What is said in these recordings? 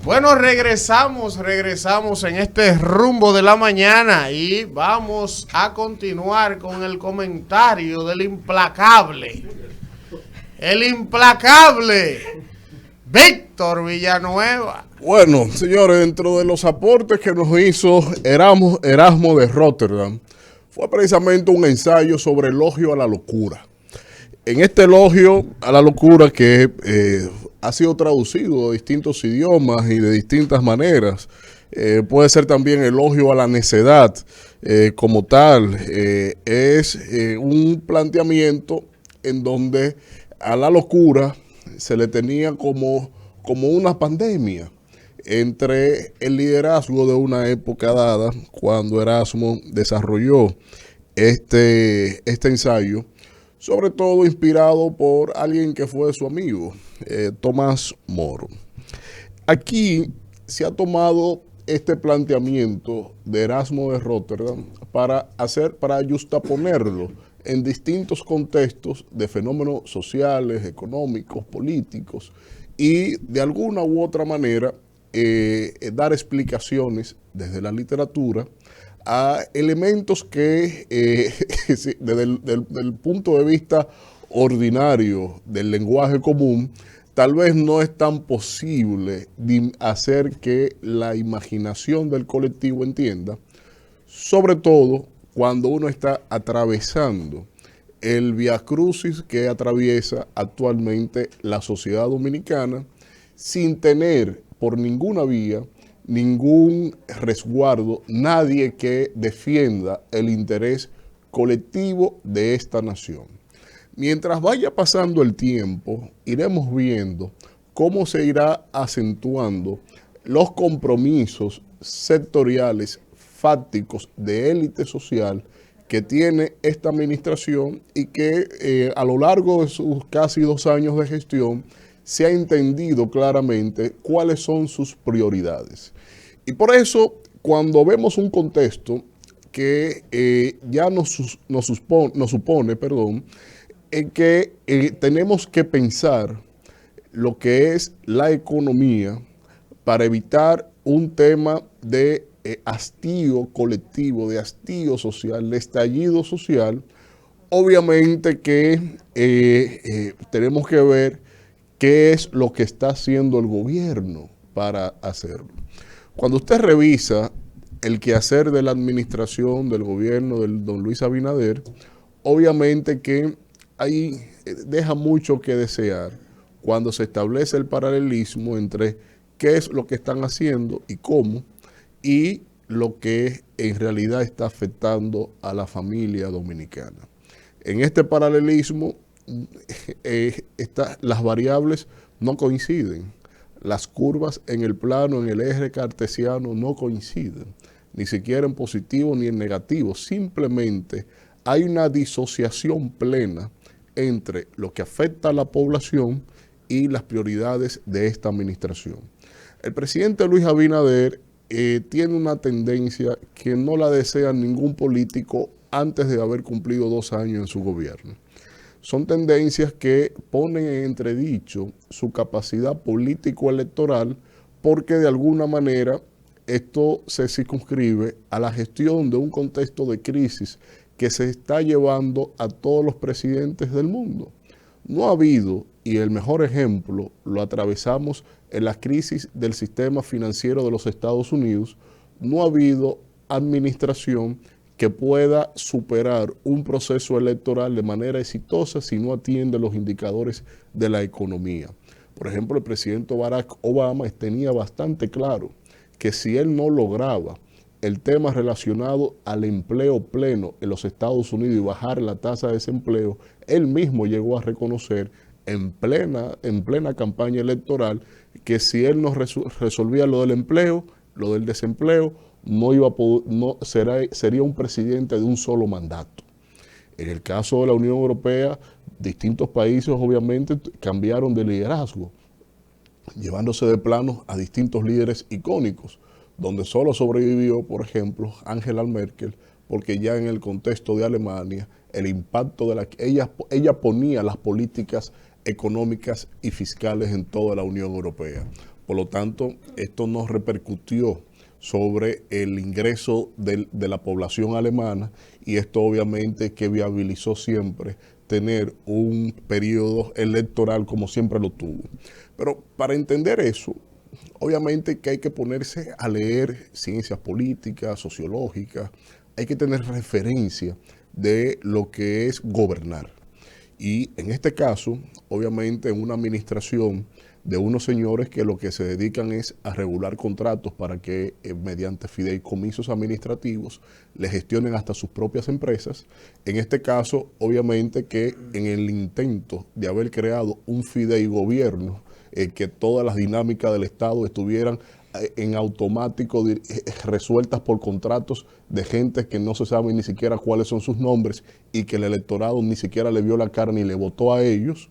Bueno, regresamos en este rumbo de la mañana y vamos a continuar con el comentario del implacable. El implacable Víctor Villanueva. Bueno, señores, dentro de los aportes que nos hizo Erasmo de Rotterdam, fue precisamente un ensayo sobre elogio a la locura. En este elogio a la locura que ha sido traducido a distintos idiomas y de distintas maneras, puede ser también elogio a la necedad como tal, es un planteamiento en donde a la locura se le tenía como una pandemia entre el liderazgo de una época dada, cuando Erasmo desarrolló este ensayo, sobre todo inspirado por alguien que fue su amigo, Tomás Moro. Aquí se ha tomado este planteamiento de Erasmo de Rotterdam para justaponerlo en distintos contextos de fenómenos sociales, económicos, políticos, y de alguna u otra manera dar explicaciones desde la literatura a elementos que desde el punto de vista ordinario del lenguaje común, tal vez no es tan posible hacer que la imaginación del colectivo entienda, sobre todo cuando uno está atravesando el viacrucis que atraviesa actualmente la sociedad dominicana, sin tener por ninguna vía ningún resguardo, nadie que defienda el interés colectivo de esta nación. Mientras vaya pasando el tiempo, iremos viendo cómo se irá acentuando los compromisos sectoriales, fácticos de élite social que tiene esta administración y que a lo largo de sus casi 2 años de gestión se ha entendido claramente cuáles son sus prioridades. Y por eso, cuando vemos un contexto que ya nos supone, en que tenemos que pensar lo que es la economía para evitar un tema de hastío colectivo, de hastío social, de estallido social, obviamente que tenemos que ver qué es lo que está haciendo el gobierno para hacerlo. Cuando usted revisa el quehacer de la administración del gobierno del don Luis Abinader, obviamente que ahí deja mucho que desear cuando se establece el paralelismo entre qué es lo que están haciendo y cómo, y lo que en realidad está afectando a la familia dominicana. En este paralelismo, las variables no coinciden. Las curvas en el plano, en el eje cartesiano, no coinciden, ni siquiera en positivo ni en negativo. Simplemente hay una disociación plena entre lo que afecta a la población y las prioridades de esta administración. El presidente Luis Abinader tiene una tendencia que no la desea ningún político antes de haber cumplido 2 años en su gobierno. Son tendencias que ponen en entredicho su capacidad político-electoral, porque de alguna manera esto se circunscribe a la gestión de un contexto de crisis que se está llevando a todos los presidentes del mundo. No ha habido, y el mejor ejemplo lo atravesamos en la crisis del sistema financiero de los Estados Unidos, no ha habido administración que pueda superar un proceso electoral de manera exitosa si no atiende los indicadores de la economía. Por ejemplo, el presidente Barack Obama tenía bastante claro que si él no lograba el tema relacionado al empleo pleno en los Estados Unidos y bajar la tasa de desempleo, él mismo llegó a reconocer en plena campaña electoral que si él no resolvía lo del empleo, lo del desempleo, sería un presidente de un solo mandato. En el caso de la Unión Europea, distintos países obviamente cambiaron de liderazgo, llevándose de plano a distintos líderes icónicos, donde solo sobrevivió, por ejemplo, Angela Merkel, porque ya en el contexto de Alemania, el impacto de ella ponía las políticas económicas y fiscales en toda la Unión Europea. Por lo tanto, esto nos repercutió sobre el ingreso de la población alemana, y esto obviamente que viabilizó siempre tener un periodo electoral como siempre lo tuvo. Pero para entender eso, obviamente que hay que ponerse a leer ciencias políticas, sociológicas, hay que tener referencia de lo que es gobernar. Y en este caso, obviamente, en una administración de unos señores que lo que se dedican es a regular contratos para que mediante fideicomisos administrativos le gestionen hasta sus propias empresas. En este caso, obviamente que en el intento de haber creado un fideigobierno, que todas las dinámicas del Estado estuvieran en automático resueltas por contratos de gente que no se sabe ni siquiera cuáles son sus nombres y que el electorado ni siquiera le vio la cara ni le votó a ellos.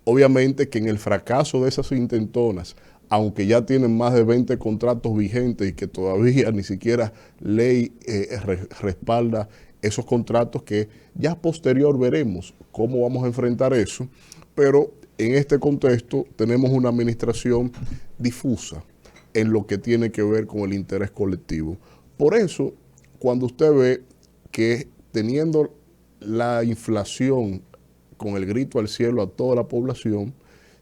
Obviamente que en el fracaso de esas intentonas, aunque ya tienen más de 20 contratos vigentes y que todavía ni siquiera ley respalda esos contratos, que ya posterior veremos cómo vamos a enfrentar eso, pero en este contexto tenemos una administración difusa en lo que tiene que ver con el interés colectivo. Por eso, cuando usted ve que teniendo la inflación con el grito al cielo a toda la población,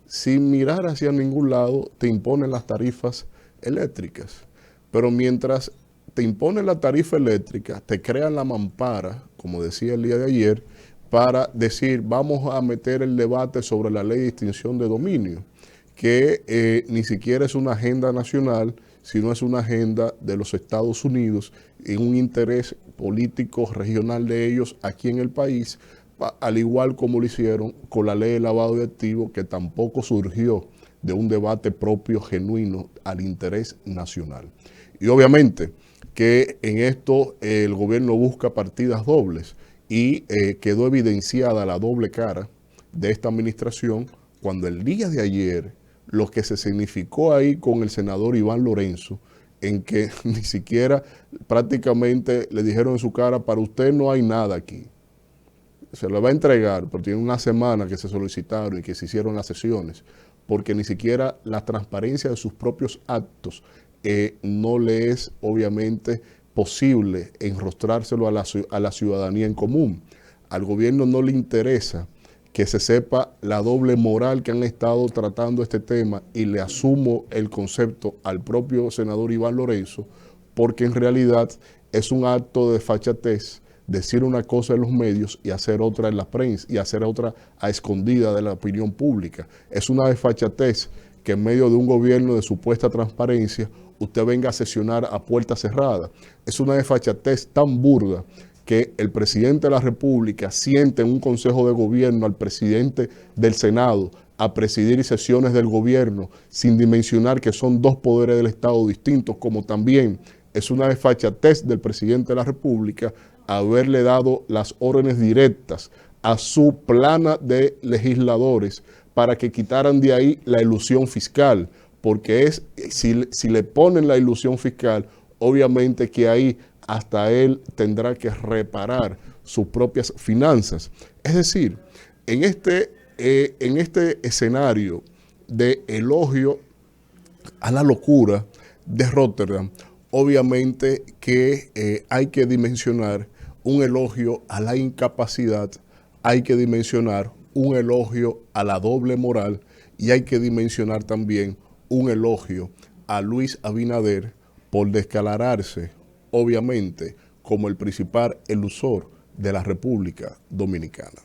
sin mirar hacia ningún lado, te imponen las tarifas eléctricas. Pero mientras te imponen la tarifa eléctrica, te crean la mampara, como decía el día de ayer, para decir, vamos a meter el debate sobre la ley de extinción de dominio, que ni siquiera es una agenda nacional, sino es una agenda de los Estados Unidos y un interés político regional de ellos aquí en el país, al igual como lo hicieron con la ley de lavado de activos, que tampoco surgió de un debate propio genuino al interés nacional. Y obviamente que en esto el gobierno busca partidas dobles y quedó evidenciada la doble cara de esta administración cuando el día de ayer lo que se significó ahí con el senador Iván Lorenzo, en que ni siquiera prácticamente le dijeron en su cara, para usted no hay nada aquí. Se lo va a entregar, pero tiene una semana que se solicitaron y que se hicieron las sesiones, porque ni siquiera la transparencia de sus propios actos no le es obviamente posible enrostrárselo a la ciudadanía en común. Al gobierno no le interesa que se sepa la doble moral que han estado tratando este tema, y le asumo el concepto al propio senador Iván Lorenzo, porque en realidad es un acto de desfachatez decir una cosa en los medios y hacer otra en la prensa y hacer otra a escondida de la opinión pública. Es una desfachatez que en medio de un gobierno de supuesta transparencia usted venga a sesionar a puerta cerrada. Es una desfachatez tan burda que el presidente de la República siente en un consejo de gobierno al presidente del Senado a presidir sesiones del gobierno sin dimensionar que son dos poderes del Estado distintos, como también es una desfachatez del presidente de la República haberle dado las órdenes directas a su plana de legisladores para que quitaran de ahí la ilusión fiscal, porque si le ponen la ilusión fiscal, obviamente que ahí hasta él tendrá que reparar sus propias finanzas. Es decir, en este escenario de elogio a la locura de Rotterdam, obviamente que hay que dimensionar un elogio a la incapacidad, hay que dimensionar un elogio a la doble moral y hay que dimensionar también un elogio a Luis Abinader por declararse, obviamente, como el principal elusor de la República Dominicana.